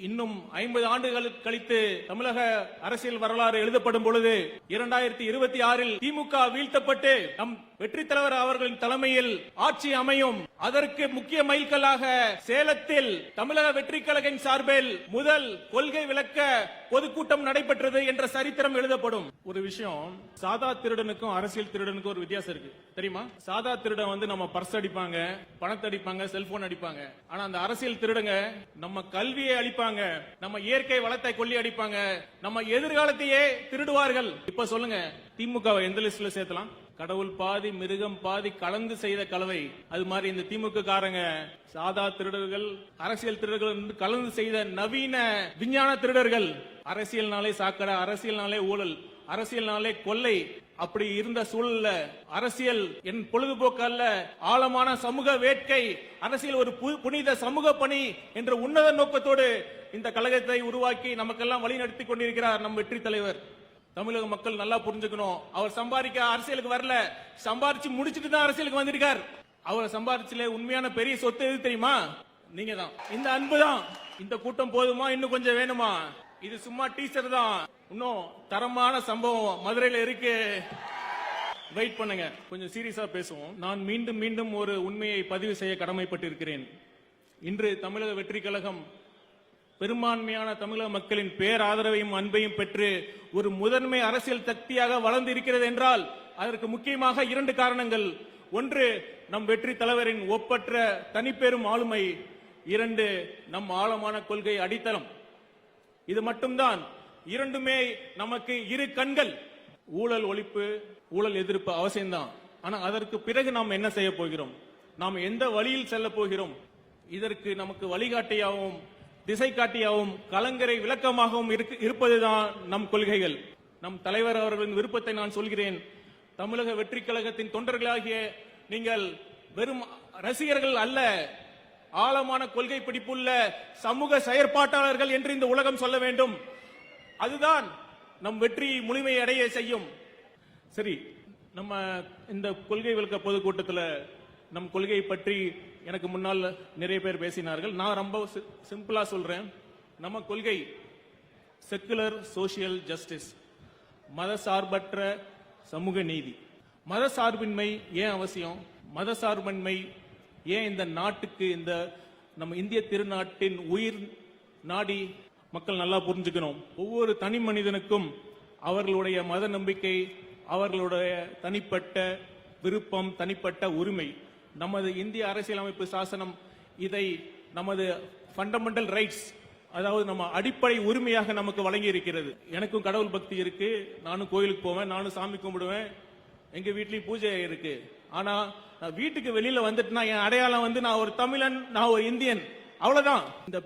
இன்னும் 50 ஆண்டுகள் கழித்து தமிழக அரசியல் வரலாறு எழுதப்படும் பொழுது 2026 திமுக வீழ்த்தப்பட்டு நம் வெற்றி தலைவர் அவர்களின் தலைமையில் ஆட்சி அமையும். அதற்கு முக்கிய மைல்கல்லாக சேலத்தில் தமிழக வெற்றி கழகம் சார்பில் முதல் கொள்கை விளக்க பொதுக்கூட்டம் நடைபெற்றது என்ற சரித்திரம் எழுதப்படும். ஒரு விஷயம், சாதா திருடனுக்கும் அரசியல் திருடனுக்கும் ஒரு வித்தியாசம் இருக்கு தெரியுமா? சாதா திருடன் வந்து நம்ம பர்ஸ் அடிப்பாங்க, பணத்தை அடிப்பாங்க, செல்போன் அடிப்பாங்க. ஆனா அந்த அரசியல் திருடங்க நம்ம கல்வியை அழிப்பாங்க, நம்ம இயற்கை வளத்தை கொள்ளி அடிப்பாங்க, நம்ம எதிர்காலத்தையே திருடுவார்கள். இப்ப சொல்லுங்க, திமுக எந்த லிஸ்ட்ல சேர்த்தலாம்? கடவுள் பாதி மிருகம் பாதி கலந்து செய்த கலவை. அது மாதிரி இந்த திமுக காரங்க சாதா திருடர்கள், அரசியல் திருடர்கள் கலந்து செய்த நவீன விஞ்ஞான திருடர்கள். அரசியல்னாலே சாக்கடை, அரசியல்னாலே ஊழல், அரசியல்னாலே கொள்ளை. அப்படி இருந்த சூழல்ல அரசியல் என் பொழுதுபோக்கு அல்ல, ஆழமான சமூக வேட்கை, அரசியல் ஒரு புனித சமூக பணி என்ற உன்னத நோக்கத்தோடு இந்த கழகத்தை உருவாக்கி நமக்கெல்லாம் வழி நடத்தி கொண்டிருக்கிறார் நம் வெற்றி தலைவர். தமிழக மக்கள் நல்லா புரிஞ்சுக்கணும், அவர் சம்பாதிக்க அரசியலுக்கு வரல, சம்பாதிச்சு முடிச்சிட்டு தான் அரசியலுக்கு வந்திருக்கார். அவரை சம்பாதிச்சுல உண்மையான பெரிய சொத்து எது தெரியுமா? நீங்க தான். இந்த அன்பு தான். இந்த கூட்டம் போதுமா? இன்னும் கொஞ்சம் வேணுமா? இது சும்மா டீச்சர் தான். இன்னும் தரமான சம்பவம் மதுரையில இருக்கு, வெயிட் பண்ணுங்க. கொஞ்சம் சீரியஸா பேசுவோம். நான் மீண்டும் மீண்டும் ஒரு உண்மையை பதிவு செய்ய கடமைப்பட்டிருக்கிறேன். இன்று தமிழக வெற்றி கழகம் பெரும்பான்மையான தமிழக மக்களின் பேராதரவையும் அன்பையும் பெற்று ஒரு முதன்மை அரசியல் சக்தியாக வளர்ந்து இருக்கிறது என்றால் அதற்கு முக்கியமாக 2 காரணங்கள். ஒன்று, நம் வெற்றி தலைவரின் ஒப்பற்ற தனிப்பெரும் ஆளுமை. 2, நம் ஆழமான கொள்கை அடித்தளம். இது மட்டும்தான். இரண்டுமே நமக்கு 2 கண்கள். ஊழல் ஒழிப்பு, ஊழல் எதிர்ப்பு அவசியம்தான். ஆனா அதற்கு பிறகு நாம் என்ன செய்ய போகிறோம்? நாம் எந்த வழியில் செல்ல போகிறோம்? இதற்கு நமக்கு வழிகாட்டியாகவும் திசை காட்டியாகவும் கலங்கரை விளக்கமாகவும் இருப்பதுதான் நம் கொள்கைகள். நம் தலைவர் அவர்களின் விருப்பத்தை நான் சொல்கிறேன். தமிழக வெற்றி கழகத்தின் தொண்டர்களாகிய நீங்கள் வெறும் ரசிகர்கள் அல்ல, ஆழமான கொள்கை பிடிப்புள்ள சமூக செயற்பாட்டாளர்கள் என்று இந்த உலகம் சொல்ல வேண்டும். அதுதான் நம் வெற்றி முழுமையை அடைய செய்யும். சரி, நம்ம இந்த கொள்கை விளக்க பொதுக்கூட்டத்தில் நம் கொள்கையை பற்றி எனக்கு முன்னால் நிறைய பேர் பேசினார்கள். நான் ரொம்ப சிம்பிளா சொல்றேன். நம்ம கொள்கை செக்குலர் சோசியல் ஜஸ்டிஸ், மத சார்பற்ற சமூக நீதி. மத சார்பின்மை ஏன் அவசியம்? மத சார்பின்மை ஏன் இந்த நாட்டுக்கு, இந்த நம்ம இந்திய திருநாட்டின் உயிர் நாடி மக்கள் நல்லா புரிஞ்சுக்கணும். ஒவ்வொரு தனி மனிதனுக்கும் அவர்களுடைய மத நம்பிக்கை, அவர்களுடைய தனிப்பட்ட விருப்பம், தனிப்பட்ட உரிமை. நமது இந்திய அரசியலமைப்பு சாசனம் இதை நமது ஃபண்டமெண்டல் ரைட்ஸ், அதாவது நம்ம அடிப்படை உரிமையாக நமக்கு வழங்கி இருக்கிறது. எனக்கும் கடவுள் பக்தி இருக்கு, நானும் கோயிலுக்கு போவேன், நானும் சாமி கும்பிடுவேன், எங்க வீட்லயும் பூஜை இருக்கு. ஆனா நான் வீட்டுக்கு வெளியில வந்துட்டுனா என் அடையாளம் வந்து நான் ஒரு தமிழன், நான் ஒரு இந்தியன், அவ்வளவுதான். இந்த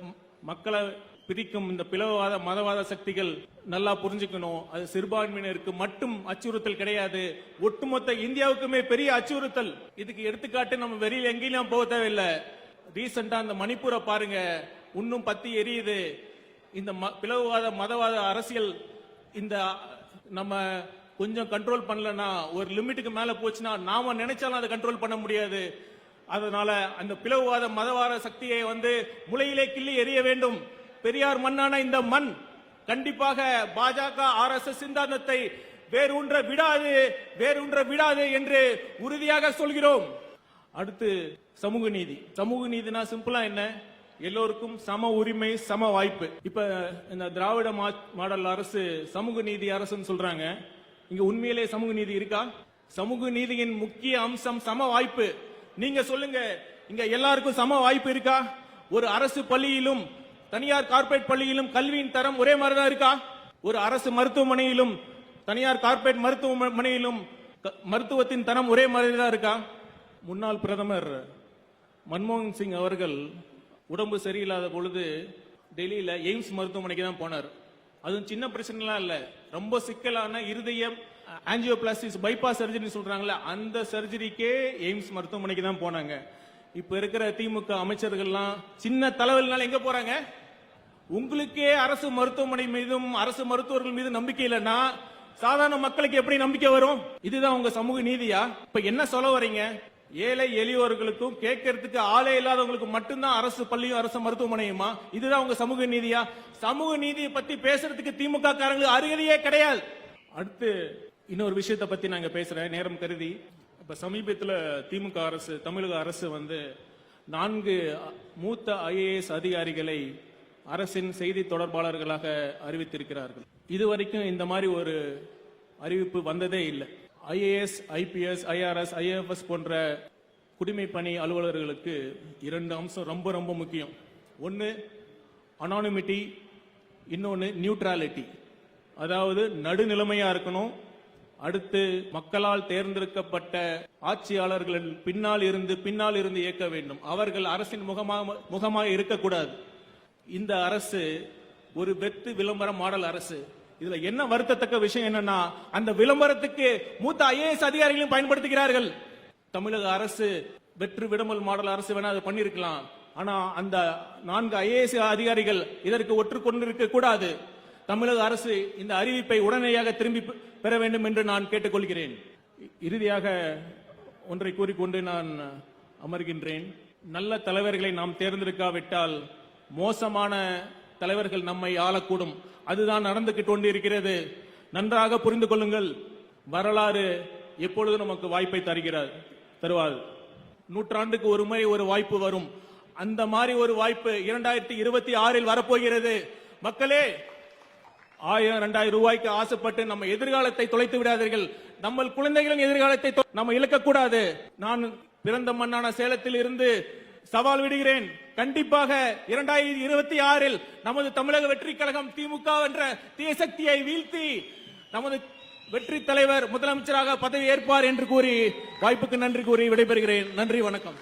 மக்களை பிரிக்கும் இந்த பிளவுவாத மதவாத சக்திகள் நல்லா புரிஞ்சுக்கணும். அது சிறுபான்மையினருக்கு மட்டும் அச்சுறுத்தல் கிடையாது, ஒட்டுமொத்த இந்தியாவுக்குமே பெரிய அச்சுறுத்தல். இதுக்கு எடுத்துக்காட்டு நம்ம வெளியில எங்கேயும் போக தேவையில்லை. ரீசெண்டா அந்த மணிப்பூரை பாருங்க, இன்னும் பத்தி எரியுது. இந்த பிளவுவாத மதவாத அரசியல் இந்த நம்ம கொஞ்சம் கண்ட்ரோல் பண்ணலன்னா, ஒரு லிமிட்டுக்கு மேல போச்சுன்னா நாம நினைச்சாலும் அதை கண்ட்ரோல் பண்ண முடியாது. அதனால அந்த பிளவுவாத மதவாத சக்தியை வந்து முளையிலே கிள்ளி எறிய வேண்டும். பெரியார் மண்ணான இந்த மண் கண்டிப்பாக பாஜக RSS சித்தாந்தத்தை வேரூன்ற விடாது என்று உறுதியாக சொல்கிறோம். அடுத்து சமூக நீதி. சமூக நீதினா சிம்பிளா என்ன? எல்லோருக்கும் சம உரிமை, சம வாய்ப்பு. இப்ப இந்த திராவிட மாடல் அரசு சமூக நீதி அரசுன்னு சொல்றாங்க. இங்க உண்மையிலே சமூக நீதி இருக்கா? சமூக நீதியின் முக்கிய அம்சம் சம வாய்ப்பு. நீங்க சொல்லுங்க, இங்க எல்லாருக்கும் சம வாய்ப்பு இருக்கா? ஒரு அரசு பள்ளியிலும் தனியார் கார்ப்பரேட் பள்ளியிலும் கல்வியின் தரம் ஒரே மாதிரி தான் இருக்கா? ஒரு அரசு மருத்துவமனையிலும் தனியார் கார்ப்பரேட் மருத்துவமனையிலும் மருத்துவத்தின் தரம் ஒரே மாதிரி தான் இருக்கா? முன்னாள் பிரதமர் மன்மோகன் சிங் அவர்கள் உடம்பு சரியில்லாத பொழுது டெல்லியில எய்ம்ஸ் மருத்துவமனைக்கு தான் போனார். அதுவும் சின்ன பிரச்சனைலாம் இல்ல, ரொம்ப சிக்கலான இருதயம் ஆஞ்சியோபிளாஸ்டிஸ் பைபாஸ் சர்ஜரி சொல்றாங்கல்ல, அந்த சர்ஜரிக்கே எய்ம்ஸ் மருத்துவமனைக்கு தான் போனாங்க. இப்ப இருக்கிற திமுக அமைச்சர்கள்லாம் சின்ன தலைவலினால எங்க போறாங்க? உங்களுக்கே அரசு மருத்துவமனை மீதும் அரசு மருத்துவர்கள் மீது நம்பிக்கை இல்லைன்னா சாதாரண மக்களுக்கு எப்படி நம்பிக்கை வரும்? இதுதான் உங்க சமூக நீதியா? இப்ப என்ன சொல்ல வரீங்க? ஏழை எளியோர்களுக்கும் கேட்கறதுக்கு ஆளே இல்லாதவங்களுக்கு மட்டும்தான் அரசு பள்ளியும் அரசு மருத்துவமனையுமா? இதுதான் உங்க சமூக நீதியா? சமூக நீதியை பத்தி பேசுறதுக்கு திமுக காரங்களுக்கு அருகதையே கிடையாது. அடுத்து இன்னொரு விஷயத்தை பத்தி நாங்க பேசுறேன் நேரம் கருதி. இப்ப சமீபத்தில் திமுக அரசு, தமிழக அரசு 4 மூத்த IAS அதிகாரிகளை அரசின் செய்தி தொடர்பாளர்களாக அறிவித்திருக்கிறார்கள். இதுவரைக்கும் இந்த மாதிரி ஒரு அறிவிப்பு வந்ததே இல்லை. IAS, IPS, IRS, IFS போன்ற குடிமை பணி அலுவலர்களுக்கு 2 அம்சம் ரொம்ப ரொம்ப முக்கியம். ஒன்று அனானிமிட்டி, இன்னொன்று நியூட்ரலிட்டி. அதாவது நடுநிலைமையா இருக்கணும். அடுத்து மக்களால் தேர்ந்தெடுக்கப்பட்ட ஆட்சியாளர்கள் பின்னால் இருந்து இயக்க வேண்டும். அவர்கள் அரசின் முகமாக இருக்கக்கூடாது. இந்த அரசு ஒரு வெத்து விளம்பர மாடல் அரசு. இதுல என்ன வருத்தத்தக்க விஷயம் என்னன்னா, அந்த விளம்பரத்துக்கு மூத்த IAS அதிகாரிகளையும் பயன்படுத்துகிறார்கள். தமிழக அரசு வெற்று விளம்பர மாடல் அரசு வேணா அதை பண்ணிருக்கலாம். ஆனா அந்த 4 IAS அதிகாரிகள் இதற்கு ஒற்றுக்கொண்டிருக்க கூடாது. தமிழக அரசு இந்த அறிவிப்பை உடனடியாக திரும்பி பெற வேண்டும் என்று நான் கேட்டுக்கொள்கிறேன். இறுதியாக ஒன்றை கூறிக்கொண்டு நான் அமர்கின்றேன். நல்ல தலைவர்களை நாம் தேர்ந்தெடுக்காவிட்டால் மோசமான தலைவர்கள் நம்மை ஆளக்கூடும். அதுதான் நடந்துகிட்டு கொண்டிருக்கிறது. நன்றாக புரிந்து கொள்ளுங்கள். வரலாறு எப்பொழுதும் நமக்கு வாய்ப்பை தருவாது. நூற்றாண்டுக்கு ஒரு முறை ஒரு வாய்ப்பு வரும். அந்த மாதிரி ஒரு வாய்ப்பு 2026 வரப்போகிறது. மக்களே, 1000-2000 ரூபாய்க்கு ஆசைப்பட்டு நம்ம எதிர்காலத்தை தொலைத்து விடாதீர்கள். நம்ம குழந்தைகளின் எதிர்காலத்தை நம்ம இழக்கக்கூடாது. நான் பிறந்த மண்ணான சேலத்தில் இருந்து சவால் விடுகிறேன். கண்டிப்பாக 2026 நமது தமிழக வெற்றி கழகம் திமுக என்ற தீய சக்தியை வீழ்த்தி நமது வெற்றி தலைவர் முதலமைச்சராக பதவி ஏற்பார் என்று கூறி வாய்ப்புக்கு நன்றி கூறி விடைபெறுகிறேன். நன்றி, வணக்கம்.